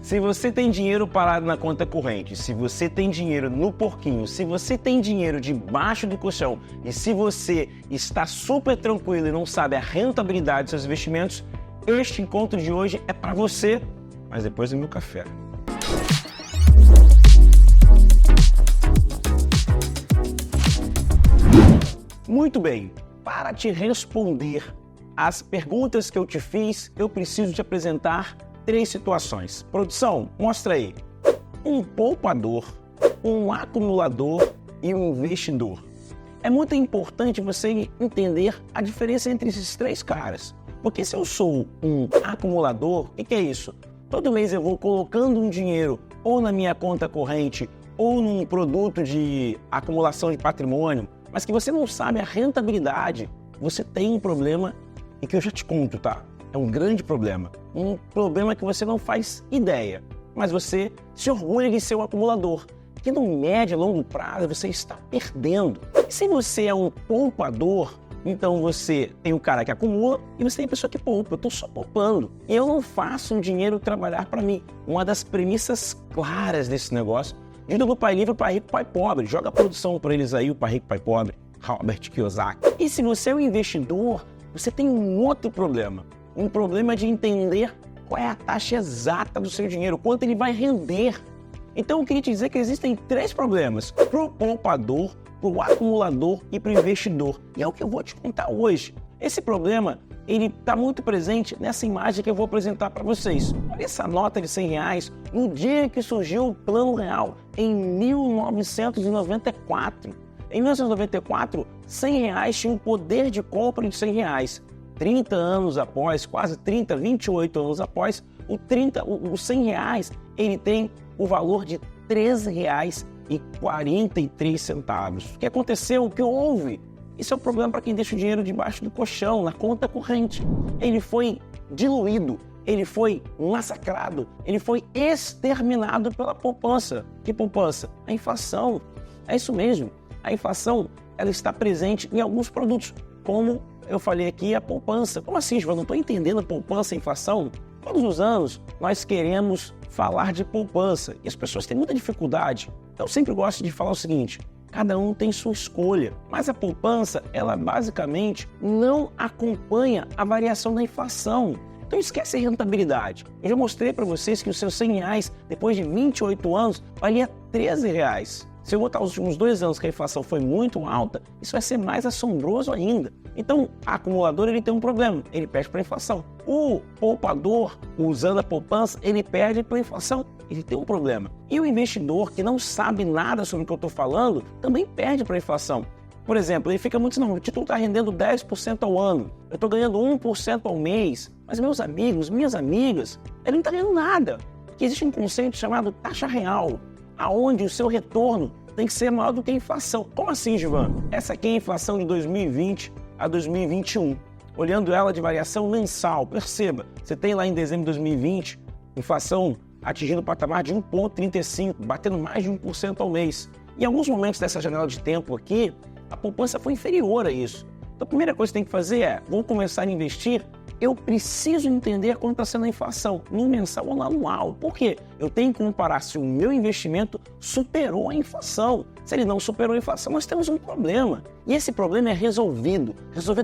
Se você tem dinheiro parado na conta corrente, se você tem dinheiro no porquinho, se você tem dinheiro debaixo do colchão e se você está super tranquilo e não sabe a rentabilidade dos seus investimentos, este encontro de hoje é para você, mas depois do meu café. Muito bem, para te responder as perguntas que eu te fiz, eu preciso te apresentar 3 situações. Produção, mostra aí. Um poupador, um acumulador e um investidor. É muito importante você entender a diferença entre esses 3 caras. Porque se eu sou um acumulador, o que é isso? Todo mês eu vou colocando um dinheiro ou na minha conta corrente ou num produto de acumulação de patrimônio, mas que você não sabe a rentabilidade, você tem um problema e que eu já te conto, tá? É um grande problema. Um problema que você não faz ideia, mas você se orgulha de ser um acumulador, que no médio e longo prazo você está perdendo. E se você é um poupador, então você tem o cara que acumula e você tem a pessoa que poupa. Eu estou só poupando. E eu não faço o dinheiro trabalhar para mim. Uma das premissas claras desse negócio, dito do Pai Livre, Pai Rico, Pai Pobre. Joga a produção para eles aí, o Pai Rico, Pai Pobre, Robert Kiyosaki. E se você é um investidor, você tem um outro problema. Um problema de entender qual é a taxa exata do seu dinheiro, quanto ele vai render. Então eu queria te dizer que existem 3 problemas para o poupador, para o acumulador e para o investidor. E é o que eu vou te contar hoje. Esse problema, ele está muito presente nessa imagem que eu vou apresentar para vocês. Olha essa nota de R$100 no dia que surgiu o Plano Real, em 1994. Em 1994, R$100 tinha um poder de compra de R$100. 30 anos após, quase 30, 28 anos após, o R$100, ele tem o valor de R$13,43. O que aconteceu? O que houve? Isso é um problema para quem deixa o dinheiro debaixo do colchão, na conta corrente. Ele foi diluído, ele foi massacrado, ele foi exterminado pela poupança. Que poupança? A inflação. É isso mesmo. A inflação, ela está presente em alguns produtos, como eu falei aqui, a poupança. Como assim, João? Não estou entendendo a poupança e inflação. Todos os anos nós queremos falar de poupança e as pessoas têm muita dificuldade. Eu sempre gosto de falar o seguinte: cada um tem sua escolha, mas a poupança, ela basicamente não acompanha a variação da inflação. Então esquece a rentabilidade. Eu já mostrei para vocês que os seus R$100, depois de 28 anos, valia R$13. Se eu botar os últimos 2 anos que a inflação foi muito alta, isso vai ser mais assombroso ainda. Então, o acumulador, ele tem um problema, ele perde para a inflação. O poupador, usando a poupança, ele perde para a inflação, ele tem um problema. E o investidor, que não sabe nada sobre o que eu estou falando, também perde para a inflação. Por exemplo, ele fica muito, não, o título está rendendo 10% ao ano, eu estou ganhando 1% ao mês, mas meus amigos, minhas amigas, ele não está ganhando nada. Porque existe um conceito chamado taxa real, aonde o seu retorno tem que ser maior do que a inflação. Como assim, Givan? Essa aqui é a inflação de 2020 a 2021. Olhando ela de variação mensal, perceba, você tem lá em dezembro de 2020, inflação atingindo o patamar de 1,35, batendo mais de 1% ao mês. Em alguns momentos dessa janela de tempo aqui, a poupança foi inferior a isso. Então a primeira coisa que você tem que fazer é, vou começar a investir, eu preciso entender quanto está sendo a inflação, no mensal ou no anual. Por quê? Eu tenho que comparar se o meu investimento superou a inflação. Se ele não superou a inflação, nós temos um problema. E esse problema é resolvido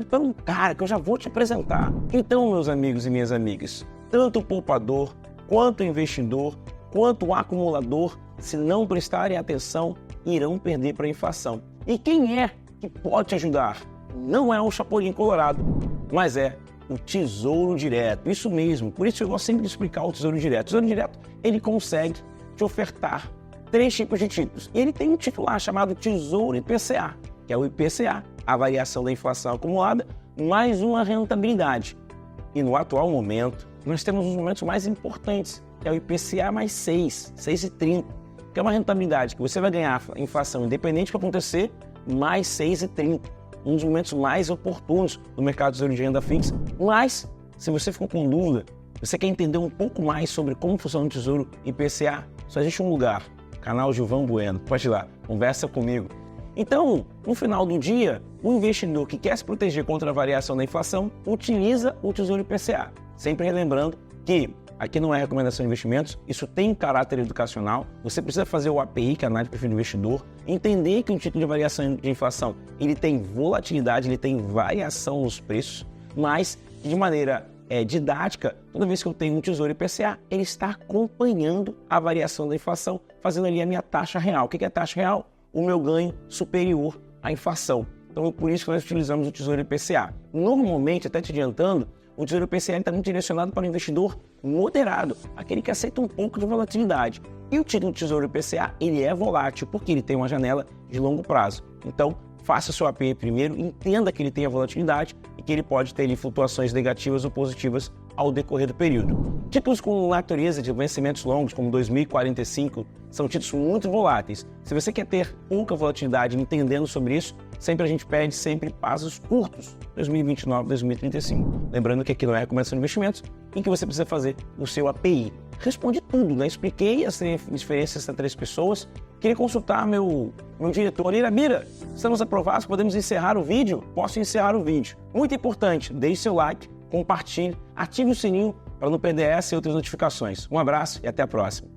por um cara que eu já vou te apresentar. Então, meus amigos e minhas amigas, tanto o poupador, quanto o investidor, quanto o acumulador, se não prestarem atenção, irão perder para a inflação. E quem é que pode te ajudar? Não é o Chapolin Colorado, mas é o Tesouro Direto. Isso mesmo, por isso eu gosto sempre de explicar o Tesouro Direto. O Tesouro Direto, ele consegue te ofertar 3 tipos de títulos. E ele tem um título lá chamado Tesouro IPCA, que é o IPCA, a variação da inflação acumulada, mais uma rentabilidade. E no atual momento, nós temos os momentos mais importantes, que é o IPCA mais 6,30, que é uma rentabilidade que você vai ganhar a inflação independente do que acontecer, mais 6,30. Um dos momentos mais oportunos do mercado de tesouro de renda fixa. Mas, se você ficou com dúvida, você quer entender um pouco mais sobre como funciona o Tesouro IPCA, só existe um lugar, canal Gilvan Bueno. Pode ir lá, conversa comigo. Então, no final do dia, o investidor que quer se proteger contra a variação da inflação utiliza o Tesouro IPCA. Sempre relembrando que aqui não é recomendação de investimentos, isso tem caráter educacional. Você precisa fazer o API, que é a análise de perfil do investidor, entender que um título de variação de inflação, ele tem volatilidade, ele tem variação nos preços, mas de maneira didática, toda vez que eu tenho um Tesouro IPCA, ele está acompanhando a variação da inflação, fazendo ali a minha taxa real. O que é a taxa real? O meu ganho superior à inflação. Então é por isso que nós utilizamos o Tesouro IPCA. Normalmente, até te adiantando, o Tesouro IPCA está muito direcionado para o investidor moderado, aquele que aceita um pouco de volatilidade. E o título do Tesouro IPCA, ele é volátil, porque ele tem uma janela de longo prazo. Então, faça o seu API primeiro, entenda que ele tem a volatilidade e que ele pode ter ali flutuações negativas ou positivas ao decorrer do período. Títulos com natureza de vencimentos longos, como 2045, são títulos muito voláteis. Se você quer ter pouca volatilidade entendendo sobre isso, sempre a gente pede prazos curtos, 2029, 2035. Lembrando que aqui não é recomendação de investimentos, em que você precisa fazer o seu API. Responde tudo, né? Expliquei as diferenças entre 3 pessoas. Queria consultar meu diretor. Irabira, estamos aprovados, podemos encerrar o vídeo? Posso encerrar o vídeo. Muito importante, deixe seu like, compartilhe, ative o sininho para não perder essa e outras notificações. Um abraço e até a próxima.